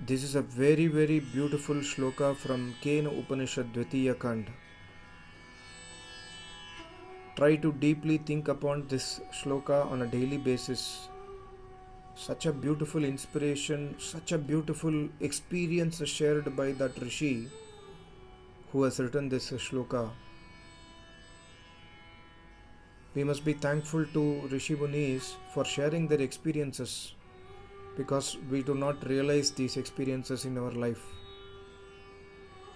This is a very, very beautiful shloka from Kena Upanishad Dvitiya Kand. Try to deeply think upon this shloka on a daily basis. Such a beautiful inspiration, such a beautiful experience shared by that Rishi who has written this shloka. We must be thankful to Rishi Munis for sharing their experiences, because we do not realize these experiences in our life.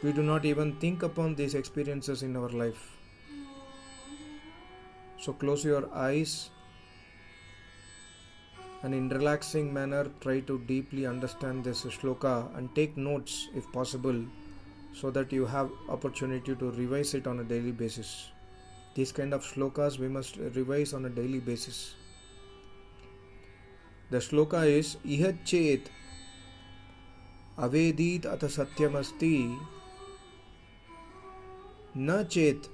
We do not even think upon these experiences in our life. So close your eyes and in relaxing manner try to deeply understand this shloka and take notes if possible, so that you have opportunity to revise it on a daily basis. These kind of shlokas we must revise on a daily basis. The shloka is Iha chet avedit atha satyamasti na chet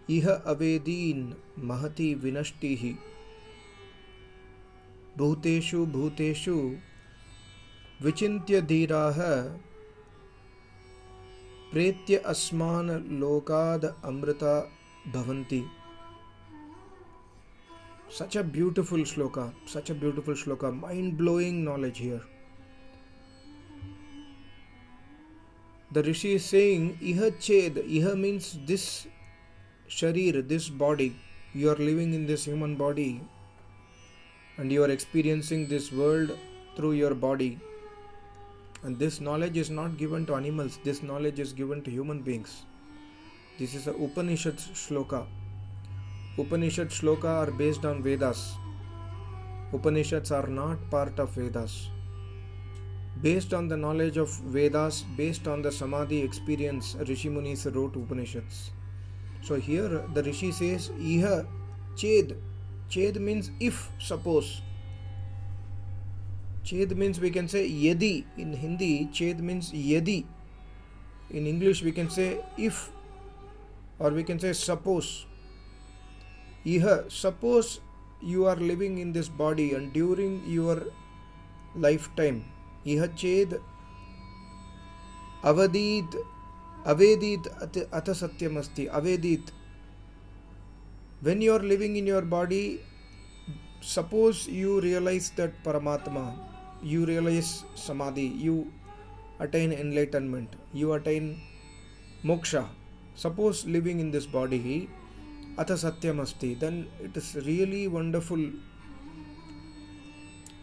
iha avedin mahati vinashtihi bhuteshu bhuteshu vichintya dhiraha pretya asman lokad amrita bhavanti. Such a beautiful shloka, mind-blowing knowledge here. The Rishi is saying, Iha ched, Iha means this sharir, this body. You are living in this human body and you are experiencing this world through your body. And this knowledge is not given to animals, this knowledge is given to human beings. This is a Upanishad shloka. Upanishad shloka are based on Vedas. Upanishads are not part of Vedas. Based on the knowledge of Vedas, based on the Samadhi experience, Rishi Munis wrote Upanishads. So here the Rishi says, Iha ched. Ched means if, suppose. Ched means we can say yadi. In Hindi, ched means yadi. In English we can say if, or we can say suppose. Iha, suppose you are living in this body and during your lifetime, Iha ched avedit atha satyamasti. Avedit. When you are living in your body, suppose you realize that Paramatma, you realize Samadhi, you attain enlightenment, you attain moksha. Suppose living in this body, atha satyamasti, then it is really wonderful.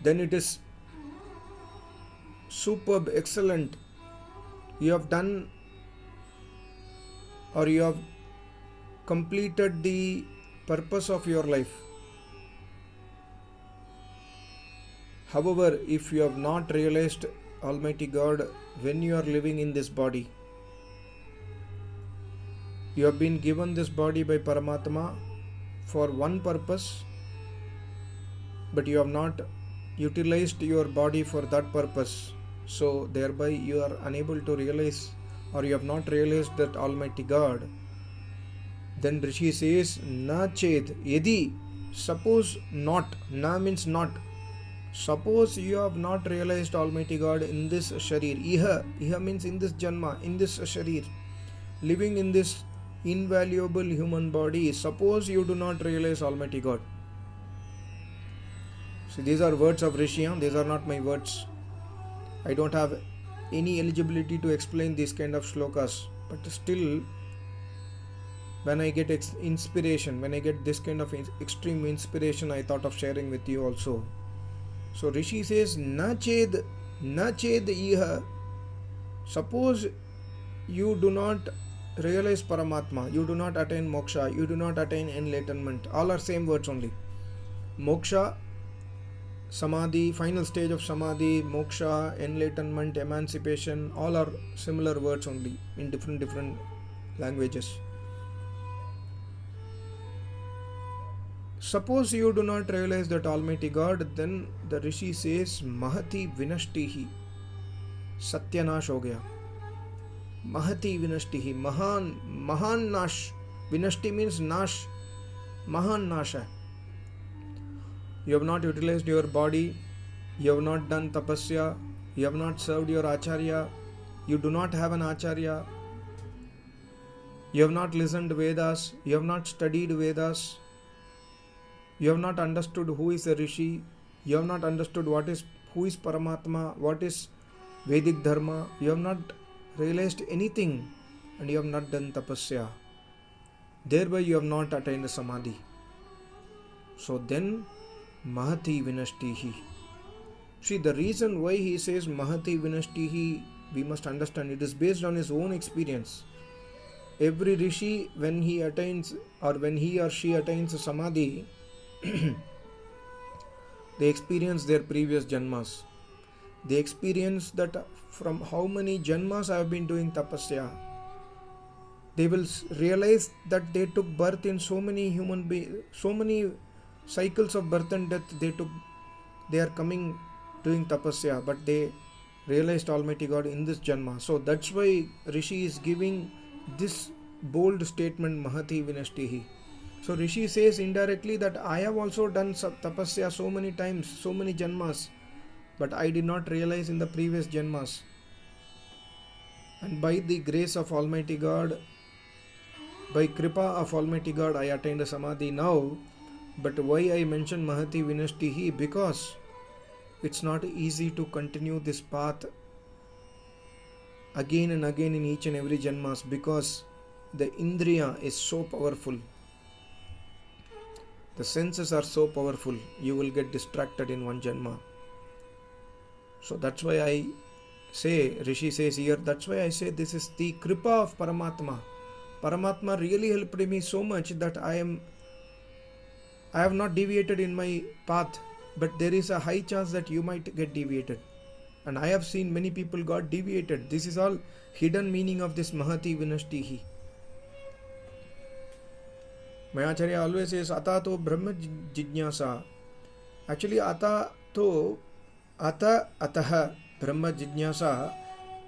Then it is superb, excellent. You have done, or you have completed the purpose of your life. However, if you have not realized Almighty God when you are living in this body, you have been given this body by Paramatma for one purpose, but you have not utilized your body for that purpose. So thereby you are unable to realize, or you have not realized that Almighty God. Then Rishi says, Na ched, yadi, suppose not. Na means not. Suppose you have not realized Almighty God in this sharir. Iha means in this janma, in this sharir, living in this invaluable human body. Suppose you do not realize Almighty God. So these are words of Rishi, these are not my words. I don't have any eligibility to explain these kind of shlokas, but still, when I get inspiration, when I get this kind of extreme inspiration, I thought of sharing with you also. So Rishi says, Na ched iha. Suppose you do not realize Paramatma, you do not attain moksha, you do not attain enlightenment. All are same words only. Moksha, Samadhi, final stage of Samadhi, moksha, enlightenment, emancipation, all are similar words only in different languages. Suppose you do not realize that Almighty God, then the Rishi says, Mahati Vinashtihi. Satyanash ho gaya. Mahati Vinashtihi. Mahan nash. Vinashti means nash. Mahan nash hai. You have not utilized your body. You have not done tapasya. You have not served your Acharya. You do not have an Acharya. You have not listened to Vedas. You have not studied Vedas. You have not understood who is a Rishi. You have not understood who is Paramatma, what is Vedic Dharma. You have not realized anything, and you have not done tapasya. Thereby you have not attained samadhi. So then Mahati Vinashtihi. See, the reason why he says Mahati Vinashtihi, we must understand it is based on his own experience. Every rishi, when he attains or when he or she attains samadhi, they experience their previous janmas. They experience that from how many janmas I have been doing tapasya. They will realize that they took birth in so many so many cycles of birth and death they are coming doing tapasya, but they realized Almighty God in this janma. So that's why Rishi is giving this bold statement, Mahati Vinashtihi. So Rishi says indirectly that I have also done tapasya so many times, so many janmas, but I did not realize in the previous janmas. And by the grace of Almighty God, by kripa of Almighty God, I attained a samadhi now. But why I mention Mahati Vinashtihi? Because it's not easy to continue this path again and again in each and every janmas, because the indriya is so powerful. The senses are so powerful, you will get distracted in one janma. So that's why I say, Rishi says here, that's why I say this is the kripa of Paramatma. Paramatma really helped me so much that I have not deviated in my path, but there is a high chance that you might get deviated. And I have seen many people got deviated. This is all hidden meaning of this Mahati Vinashtihi. My Acharya always says, Ata to Brahma Jijnasa. Actually, Ata Ataha Brahma Jijnasa.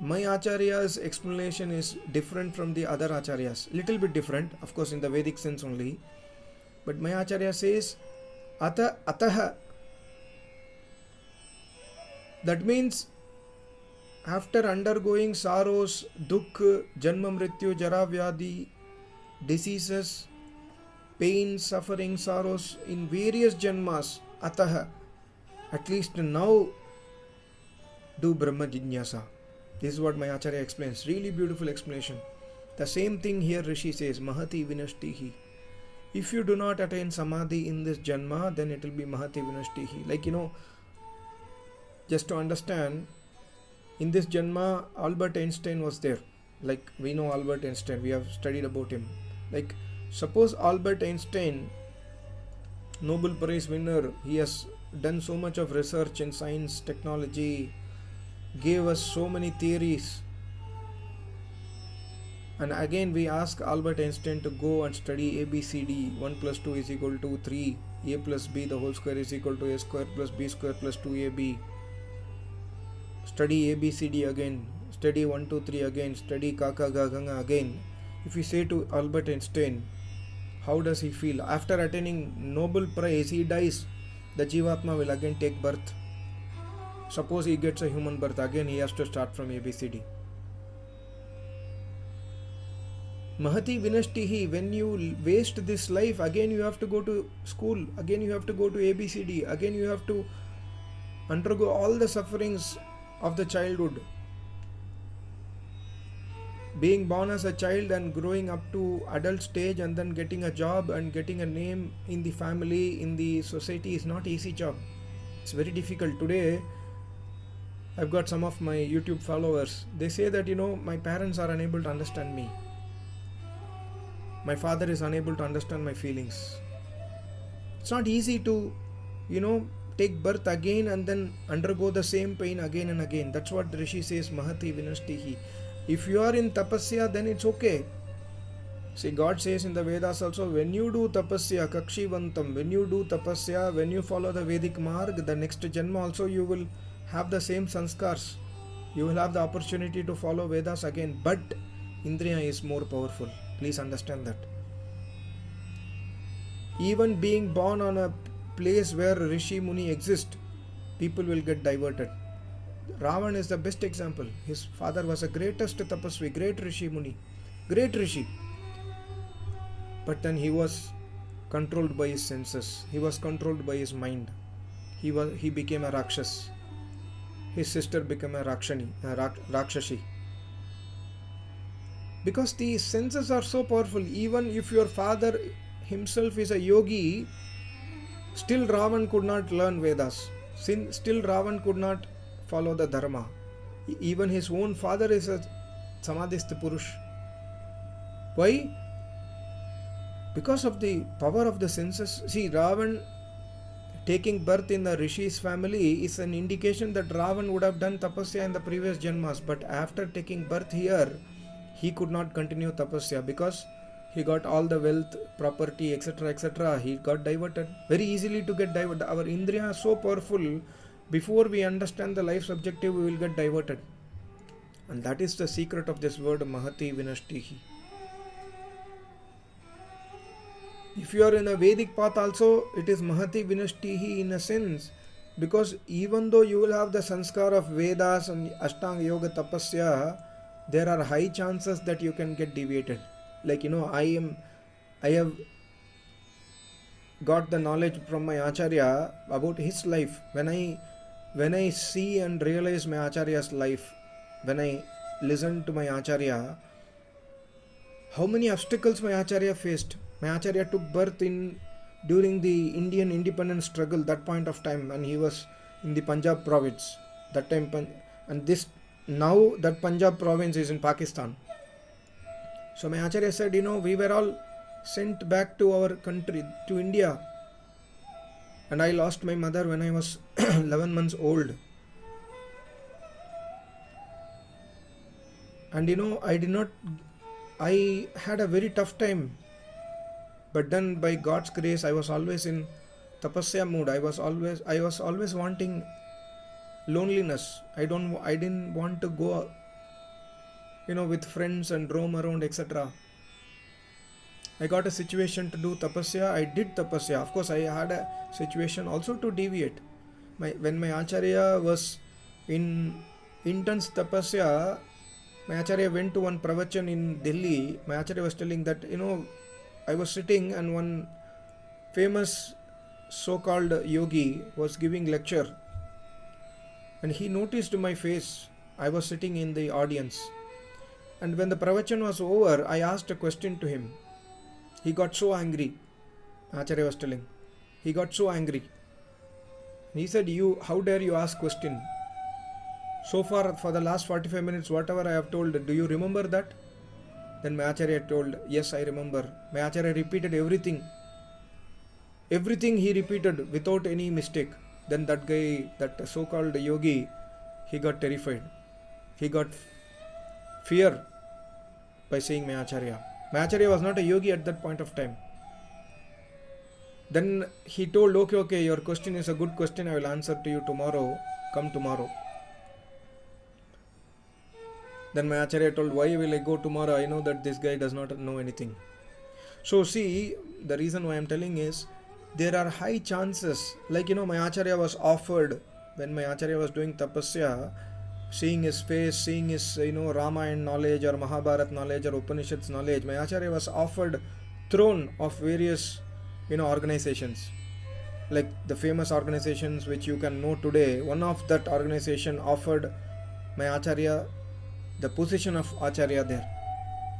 My Acharya's explanation is different from the other Acharyas. Little bit different, of course, in the Vedic sense only. But my Acharya says, Ataha. That means, after undergoing sorrows, dukh, janma mrityu, jara vyadi, diseases, pain, suffering, sorrows in various janmas, ataha, at least now do Brahma Jijnasa. This is what my Acharya explains. Really beautiful explanation. The same thing here Rishi says, Mahati Vinashtihi. If you do not attain samadhi in this janma, then it will be Mahati Vinashtihi. Like, just to understand, in this janma, Albert Einstein was there. Like, we know Albert Einstein, we have studied about him. Like, suppose Albert Einstein, Nobel Prize winner, he has done so much of research in science, technology, gave us so many theories. And again we ask Albert Einstein to go and study ABCD, 1 plus 2 is equal to 3, A plus B the whole square is equal to A square plus B square plus 2AB. Study ABCD again, study 1, 2, 3 again, study Kaka Gaganga again. If we say to Albert Einstein, how does he feel? After attaining Nobel Prize, he dies. The Jivatma will again take birth. Suppose he gets a human birth, again he has to start from ABCD. Mahati Vinashtihi, when you waste this life, again you have to go to school, again you have to go to ABCD, again you have to undergo all the sufferings of the childhood. Being born as a child and growing up to adult stage and then getting a job and getting a name in the family, in the society is not easy job. It's very difficult. Today, I've got some of my YouTube followers. They say that, my parents are unable to understand me. My father is unable to understand my feelings. It's not easy to, take birth again and then undergo the same pain again and again. That's what Rishi says, Mahati Vinashtihi. If you are in tapasya, then it's okay. See, God says in the Vedas also, when you do tapasya, kakshivantam, when you do tapasya, when you follow the Vedic marg, the next janma also you will have the same sanskars. You will have the opportunity to follow Vedas again. But Indriya is more powerful. Please understand that. Even being born on a place where Rishi Muni exist, people will get diverted. Ravan is the best example. His father was a greatest tapasvi, great rishi muni, great rishi. But then he was controlled by his senses. He was controlled by his mind. He became a Rakshas. His sister became a Rakshashi. Because the senses are so powerful. Even if your father himself is a yogi, still Ravan could not learn Vedas. Still Ravan could not follow the Dharma. Even his own father is a Samadhist Purush. Why? Because of the power of the senses. See, Ravan taking birth in the Rishi's family is an indication that Ravan would have done tapasya in the previous janmas. But after taking birth here, he could not continue tapasya because he got all the wealth, property, etc., etc. He got diverted. Very easily to get diverted. Our Indriya is so powerful. Before we understand the life's objective, we will get diverted. And that is the secret of this word Mahati Vinashtihi. If you are in a Vedic path also, it is Mahati Vinashtihi in a sense, because even though you will have the sanskar of Vedas and Ashtanga Yoga Tapasya, there are high chances that you can get deviated. Like, I have got the knowledge from my Acharya about his life. When I see and realize my Acharya's life, when I listen to my Acharya, how many obstacles my Acharya faced. My Acharya took birth during the Indian independence struggle, that point of time, and he was in the Punjab province. That time, and now that Punjab province is in Pakistan. So my Acharya said, we were all sent back to our country, to India. And I lost my mother when I was 11 months old. And I had a very tough time. But then by God's grace, I was always in tapasya mood. I was always wanting loneliness. I didn't want to go, with friends and roam around, etc. I got a situation to do tapasya. I did tapasya. Of course, I had a situation also to deviate. When my Acharya was in intense tapasya, my Acharya went to one pravachan in Delhi. My Acharya was telling that, I was sitting and one famous so-called yogi was giving lecture. And he noticed my face. I was sitting in the audience. And when the pravachan was over, I asked a question to him. He got so angry. Acharya was telling. He got so angry. He said, how dare you ask question? So far, for the last 45 minutes, whatever I have told, do you remember that? Then my Acharya told, yes, I remember. My Acharya repeated everything. Everything he repeated without any mistake. Then that guy, that so-called yogi, he got terrified. He got fear by saying my Acharya. My Acharya was not a yogi at that point of time. Then he told, okay, your question is a good question. I will answer to you tomorrow. Come tomorrow. Then my Acharya told, why will I go tomorrow? I know that this guy does not know anything. So see, the reason why I am telling is, there are high chances. Like, my Acharya was offered, when my Acharya was doing tapasya, seeing his face, seeing his, Ramayana knowledge or Mahabharata knowledge or Upanishads knowledge, my Acharya was offered throne of various, organizations. Like the famous organizations which you can know today, one of that organization offered my Acharya the position of Acharya there.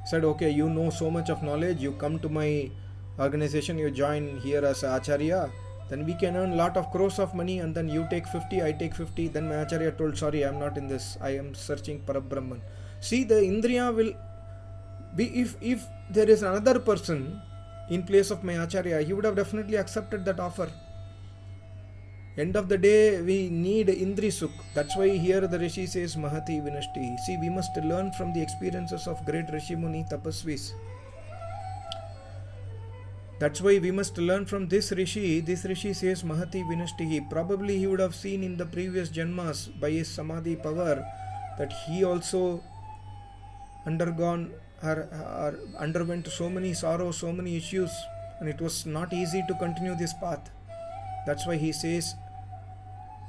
Said, okay, you know so much of knowledge, you come to my organization, you join here as Acharya, then we can earn lot of crores of money, and then you take 50, I take 50. Then my Acharya told, sorry, I am not in this, I am searching Parabrahman. See, the Indriya will be, if there is another person in place of my Acharya, he would have definitely accepted that offer. End of the day, we need Indri Sukh. That's why here the Rishi says Mahati Vinashtihi. See, we must learn from the experiences of great Rishi Muni Tapasvis. That's why we must learn from this Rishi. This Rishi says Mahati Vinashtihi. Probably he would have seen in the previous Janmas by his Samadhi power that he also underwent so many sorrows, so many issues, and it was not easy to continue this path. That's why he says,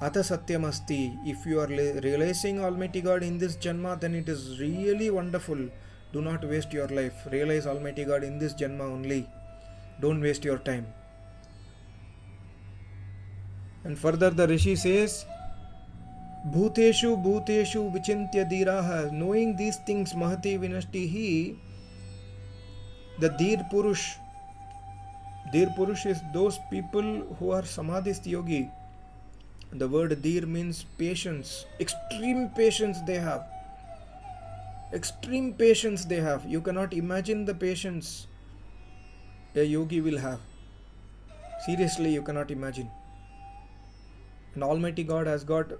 Ata Satyam Asti. If you are realizing Almighty God in this Janma, then it is really wonderful. Do not waste your life. Realize Almighty God in this Janma only. Don't waste your time. And further the Rishi says, Bhuteshu Bhuteshu Vichintya Dhiraha. Knowing these things, Mahati Vinashtihi, the Dhir Purush. Dhir Purush is those people who are Samadhist yogi. The word Dhir means patience. Extreme patience they have. Extreme patience they have. You cannot imagine the patience a yogi will have. Seriously, you cannot imagine. And Almighty God has got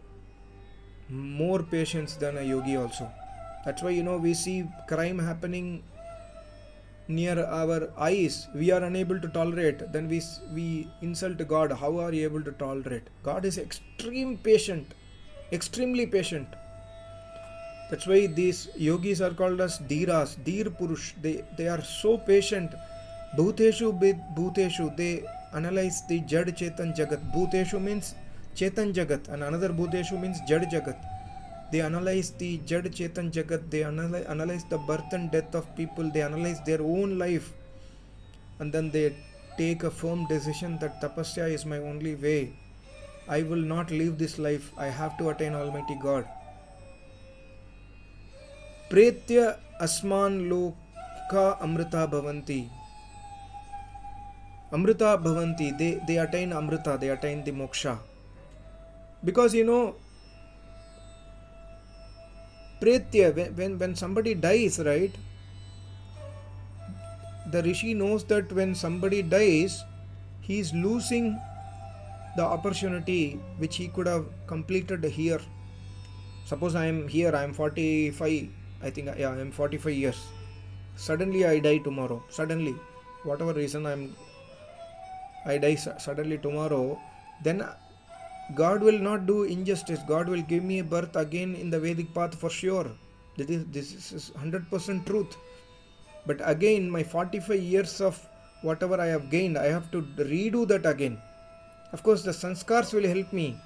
more patience than a yogi also. That's why we see crime happening near our eyes. We are unable to tolerate. Then we insult God. How are you able to tolerate? God is extremely patient. That's why these yogis are called as Dhiras, Dhir Purush. They are so patient. Bhuteshu Bhuteshu. They analyze the Jad Chetan Jagat. Bhuteshu means Chetan Jagat, and another Bhuteshu means Jad Jagat. They analyze the Jad Chetan Jagat. They analyze the birth and death of people. They analyze their own life, and then they take a firm decision that tapasya is my only way. I will not live this life. I have to attain Almighty God. Pretya asman loka amrita bhavanti. Amrita bhavanti. They attain amrita. They attain the moksha. Because Pretya, when somebody dies, right? The Rishi knows that when somebody dies, he is losing the opportunity which he could have completed here. Suppose I am here, I am 45, I am 45 years. Suddenly I die tomorrow. Suddenly, whatever reason I die suddenly tomorrow, then God will not do injustice. God will give me a birth again in the Vedic path for sure. This is 100% truth. But again, my 45 years of whatever I have gained, I have to redo that again. Of course, the sanskars will help me,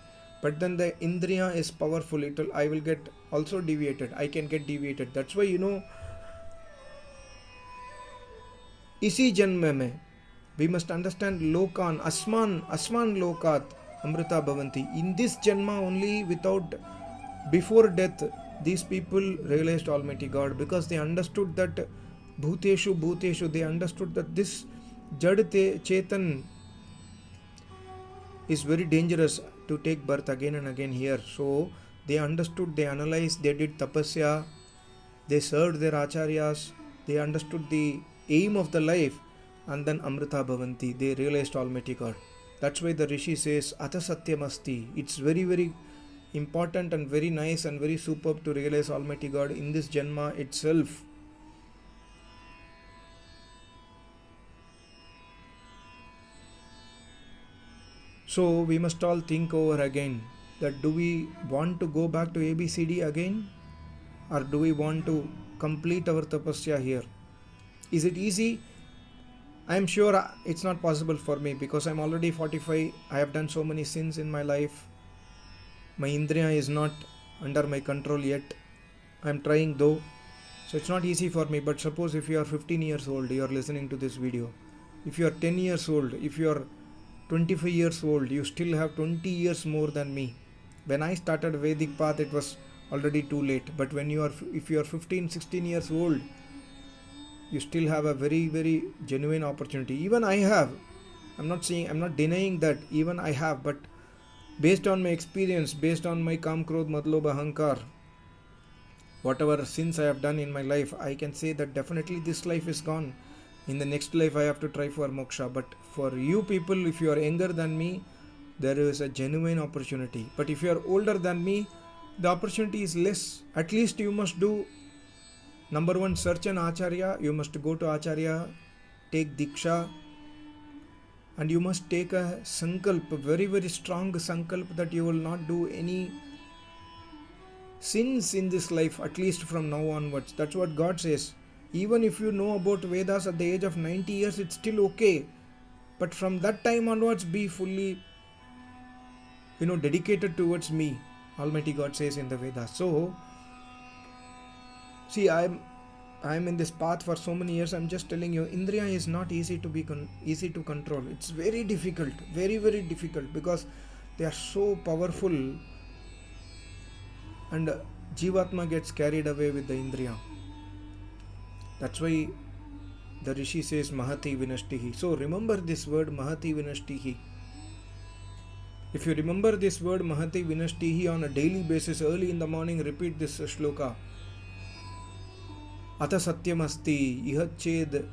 but then the indriya is powerful. I will get also deviated. I can get deviated. That's why isi janma mein we must understand lokan, asman lokat amrita bhavanti. In this janma only, before death, these people realized Almighty God, because they understood that bhuteshu, they understood that this jad chetan is very dangerous to take birth again and again here. So they understood, they analyzed, they did tapasya, they served their acharyas, they understood the aim of the life, and then amrita bhavanti, they realized Almighty God. That's why the Rishi says Ata Satyam Asti. It's very, very important and very nice and very superb to realize Almighty God in this Janma itself. So we must all think over again that do we want to go back to ABCD again, or do we want to complete our tapasya here? Is it easy? I am sure it's not possible for me, because I am already 45. I have done so many sins in my life. My indriya is not under my control yet. I am trying though. So it's not easy for me. But suppose if you are 15 years old, you are listening to this video. If you are 10 years old, if you are 25 years old, you still have 20 years more than me. When I started Vedic path, it was already too late. But if you are 15, 16 years old, you still have a very, very genuine opportunity. Even I have. I'm not denying that even I have, but based on my experience, based on my Kam, Krodh, Mad, Lobh, Ahankar, whatever sins I have done in my life, I can say that definitely this life is gone. In the next life, I have to try for moksha. But for you people, if you are younger than me, there is a genuine opportunity. But if you are older than me, the opportunity is less. At least you must do, number one, search an acharya. You must go to acharya, take diksha, and you must take a sankalp, a very, very strong sankalp, that you will not do any sins in this life, at least from now onwards. That's what God says. Even if you know about Vedas at the age of 90 years, it's still okay. But from that time onwards, be fully dedicated towards me, Almighty God says in the Vedas. So, see, I'm in this path for so many years. I'm just telling you, Indriya is not easy to be easy to control. It's very difficult, very very difficult, because they are so powerful, and Jivatma gets carried away with the Indriya. That's why the Rishi says Mahati Vinashtihi. So remember this word Mahati Vinashtihi. If you remember this word Mahati Vinashtihi on a daily basis, early in the morning, repeat this shloka. Ata satyamasti iha ched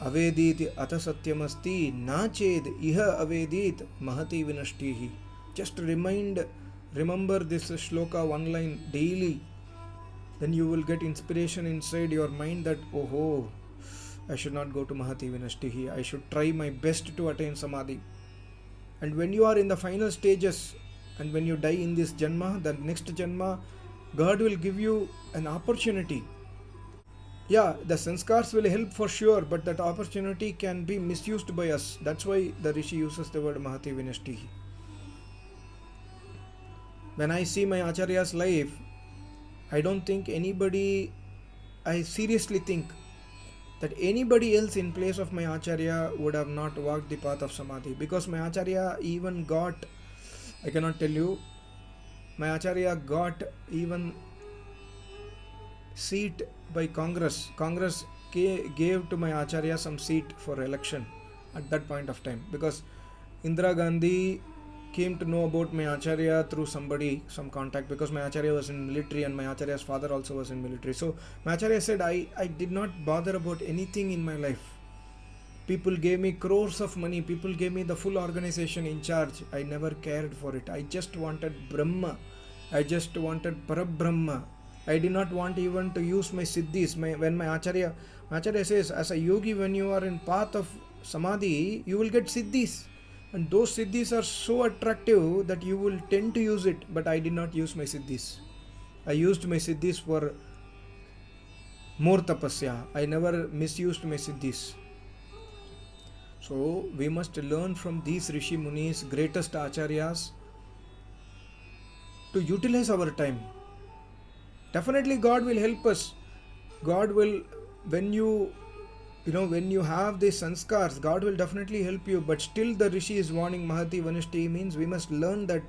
avedit ata satyamasti na ched iha avedit Mahati Vinashtihi. Just remember this shloka one line daily. Then you will get inspiration inside your mind that, oh, I should not go to Mahati Vinashtihi. I should try my best to attain Samadhi. And when you are in the final stages, and when you die in this Janma, the next Janma, God will give you an opportunity. Yeah, the sanskars will help for sure, but that opportunity can be misused by us. That's why the Rishi uses the word Mahati Vinashtihi. When I see my Acharya's life, I seriously think that anybody else in place of my Acharya would have not walked the path of Samadhi, because my Acharya even got, I cannot tell you, my Acharya got even seat by Congress. Congress gave to my Acharya some seat for election at that point of time, because Indira Gandhi came to know about my Acharya through somebody, some contact, because my Acharya was in military and my Acharya's father also was in military. So my Acharya said, I did not bother about anything in my life. People gave me crores of money, people gave me the full organization in charge. I never cared for it. I just wanted Brahma. I just wanted Parabrahma. I did not want even to use my siddhis. When my Acharya says, as a yogi, when you are in path of Samadhi, you will get siddhis. And those siddhis are so attractive that you will tend to use it. But I did not use my siddhis. I used my siddhis for more tapasya. I never misused my siddhis. So we must learn from these Rishi Munis, greatest acharyas, to utilize our time. Definitely God will help us. God will, when you have these sanskars, God will definitely help you. But still the Rishi is warning Mahati Vinashtihi, means we must learn that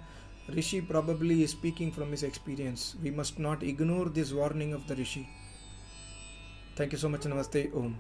Rishi probably is speaking from his experience. We must not ignore this warning of the Rishi. Thank you so much. Namaste. Om.